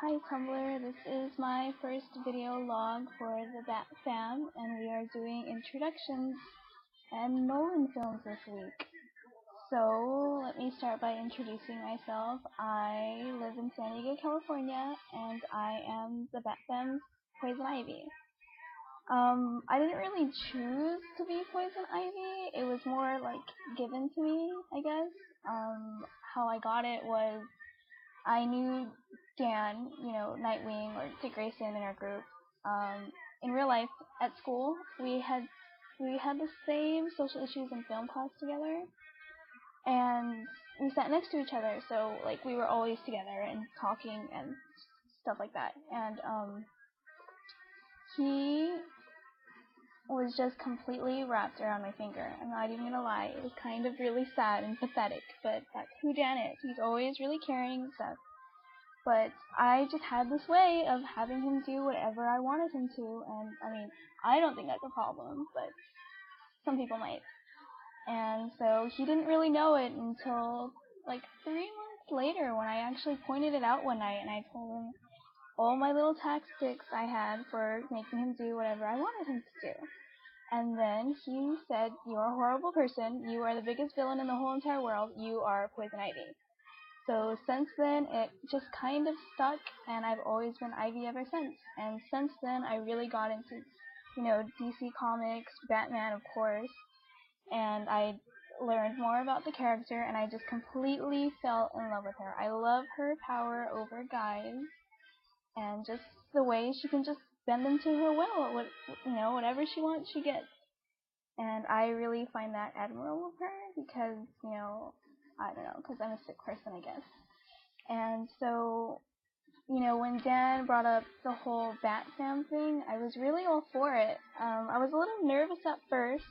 Hi Tumblr, this is my first video log for the Bat Fam, and we are doing introductions and Nolan films this week. So, let me start by introducing myself. I live in San Diego, California, and I am the Bat Fam's Poison Ivy. I didn't really choose to be Poison Ivy, it was more like given to me, I guess. How I got it was I knew Dan, Nightwing or Dick Grayson in our group. In real life, at school, we had the same social issues and film class together, and we sat next to each other, so like we were always together and talking and stuff like that. And he was just completely wrapped around my finger. I'm not even gonna lie, it was kind of really sad and pathetic, but that's who Dan is. He's always really caring and stuff. But I just had this way of having him do whatever I wanted him to, and I mean, I don't think that's a problem, but some people might. And so he didn't really know it until like 3 months later when I actually pointed it out one night and I told him all my little tactics I had for making him do whatever I wanted him to do. And then he said, "You're a horrible person, you are the biggest villain in the whole entire world, you are Poison Ivy." So since then, it just kind of stuck, and I've always been Ivy ever since. And since then, I really got into, DC Comics, Batman, of course, and I learned more about the character, and I just completely fell in love with her. I love her power over guys, and just the way she can just bend them to her will. Whatever she wants, she gets. And I really find that admirable of her because, I don't know, because I'm a sick person, I guess. And so, when Dan brought up the whole Bat Fam thing, I was really all for it. I was a little nervous at first,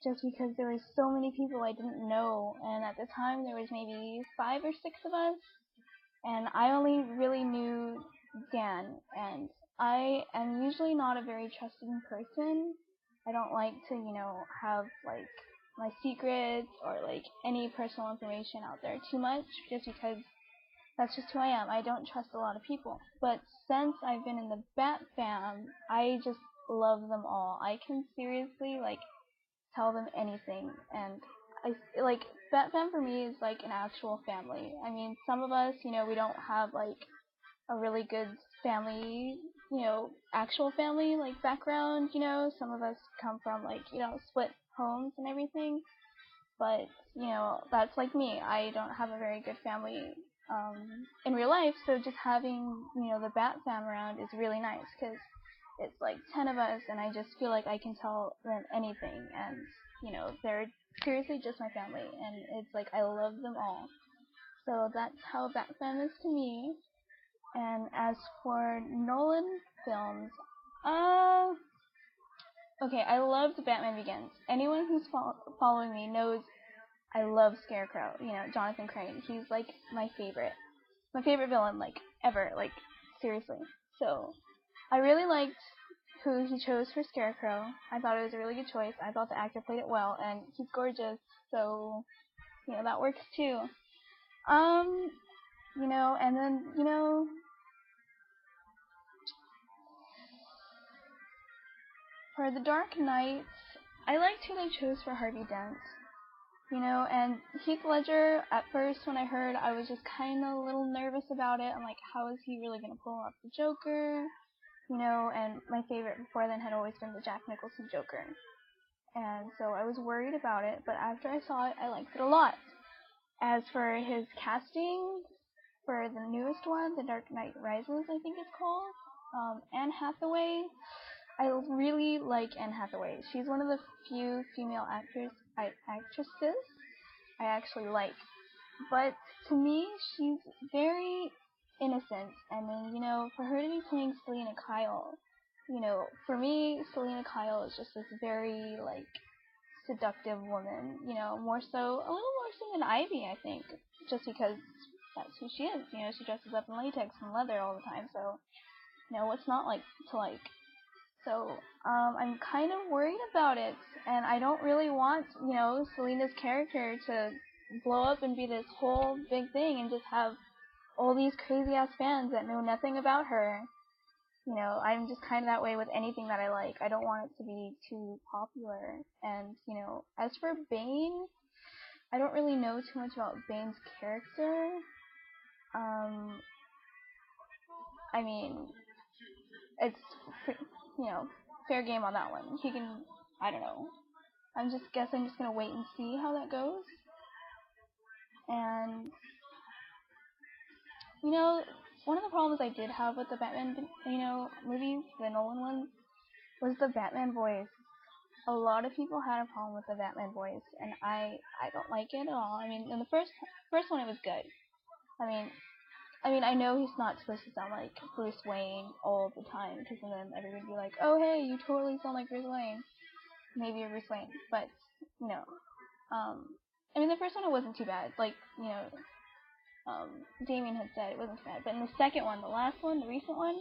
just because there were so many people I didn't know, and at the time there was maybe 5 or 6 of us, and I only really knew Dan, and I am usually not a very trusting person. I don't like to, have, like, my secrets or, like, any personal information out there too much, just because that's just who I am. I don't trust a lot of people. But since I've been in the Bat Fam, I just love them all. I can seriously, like, tell them anything, and Bat Fam for me is like an actual family. I mean, some of us, we don't have, like, a really good family, actual family, like, background, some of us come from, like, split homes and everything, but, that's like me. I don't have a very good family, in real life, so just having, the Bat Fam around is really nice, because it's like 10 of us, and I just feel like I can tell them anything, and, they're seriously just my family, and it's like I love them all. So that's how Bat Fam is to me. And as for Nolan films, okay, I loved Batman Begins. Anyone who's following me knows I love Scarecrow, Jonathan Crane. He's like my favorite villain, like, ever, like, seriously. So I really liked who he chose for Scarecrow. I thought it was a really good choice. I thought the actor played it well, and he's gorgeous, so, that works too. And then, for the Dark Knights, I liked who they chose for Harvey Dent. And Heath Ledger, at first when I heard, I was just kind of a little nervous about it. I'm like, how is he really going to pull off the Joker? And my favorite before then had always been the Jack Nicholson Joker. And so I was worried about it, but after I saw it, I liked it a lot. As for his casting, for the newest one, The Dark Knight Rises, I think it's called, Anne Hathaway, I really like Anne Hathaway. She's one of the few female actresses I actually like. But to me, she's very innocent, and then, for her to be playing Selina Kyle, for me, Selina Kyle is just this very, like, seductive woman, a little more so than Ivy, I think, just because that's who she is, she dresses up in latex and leather all the time, so, what's not like to like? So, I'm kind of worried about it, and I don't really want, Selina's character to blow up and be this whole big thing and just have all these crazy ass fans that know nothing about her. You know, I'm just kind of that way with anything that I like. I don't want it to be too popular. And, you know, as for Bane, I don't really know too much about Bane's character. I mean, it's, you know, fair game on that one. He can, I don't know. I'm just gonna wait and see how that goes. And, you know, one of the problems I did have with the Batman, you know, movies, the Nolan ones, was the Batman voice. A lot of people had a problem with the Batman voice, and I don't like it at all. I mean, in the first one, it was good. I mean, I know he's not supposed to sound like Bruce Wayne all the time, because then everybody would be like, oh, hey, you totally sound like Bruce Wayne. Maybe you're Bruce Wayne, but, you know, I mean, the first one, it wasn't too bad. Like, you know, Damien had said it wasn't too bad. But in the second one, the last one, the recent one,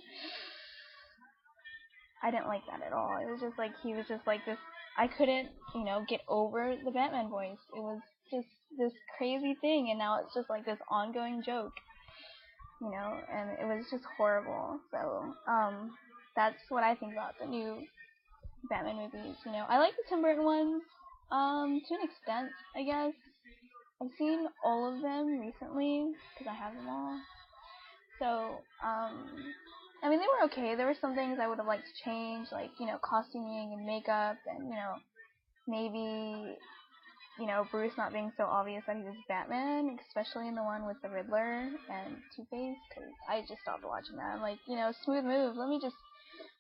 I didn't like that at all. It was just like, he was just like this, I couldn't, you know, get over the Batman voice. It was just this crazy thing, and now it's just like this ongoing joke. You know, and it was just horrible. So, that's what I think about the new Batman movies. You know, I like the Tim Burton ones, to an extent, I guess. I've seen all of them recently, because I have them all. So, I mean, they were okay. There were some things I would have liked to change, like, you know, costuming and makeup, and, you know, maybe, you know, Bruce not being so obvious that he was Batman, especially in the one with the Riddler and Two-Face, because I just stopped watching that. I'm like, you know, smooth move, let me just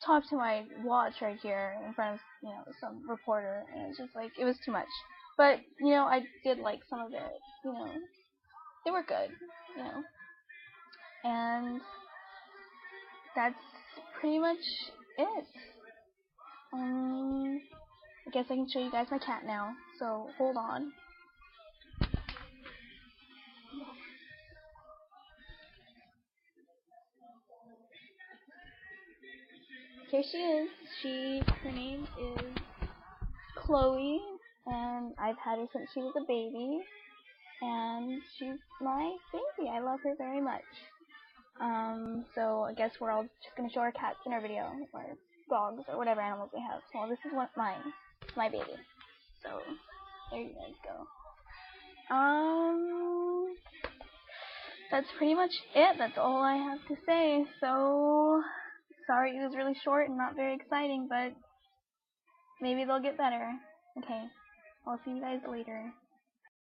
talk to my watch right here in front of, you know, some reporter, and it's just like, it was too much. But, you know, I did like some of it, you know, they were good, you know, and that's pretty much it. I guess I can show you guys my cat now, so hold on. Here she is. Her name is Chloe, and I've had her since she was a baby, and she's my baby. I love her very much. So I guess we're all just gonna show our cats in our video, or dogs, or whatever animals we have. Well, this is mine. It's my baby. So, there you guys go. That's pretty much it. That's all I have to say. So, sorry it was really short and not very exciting, but maybe they'll get better. Okay, I'll see you guys later.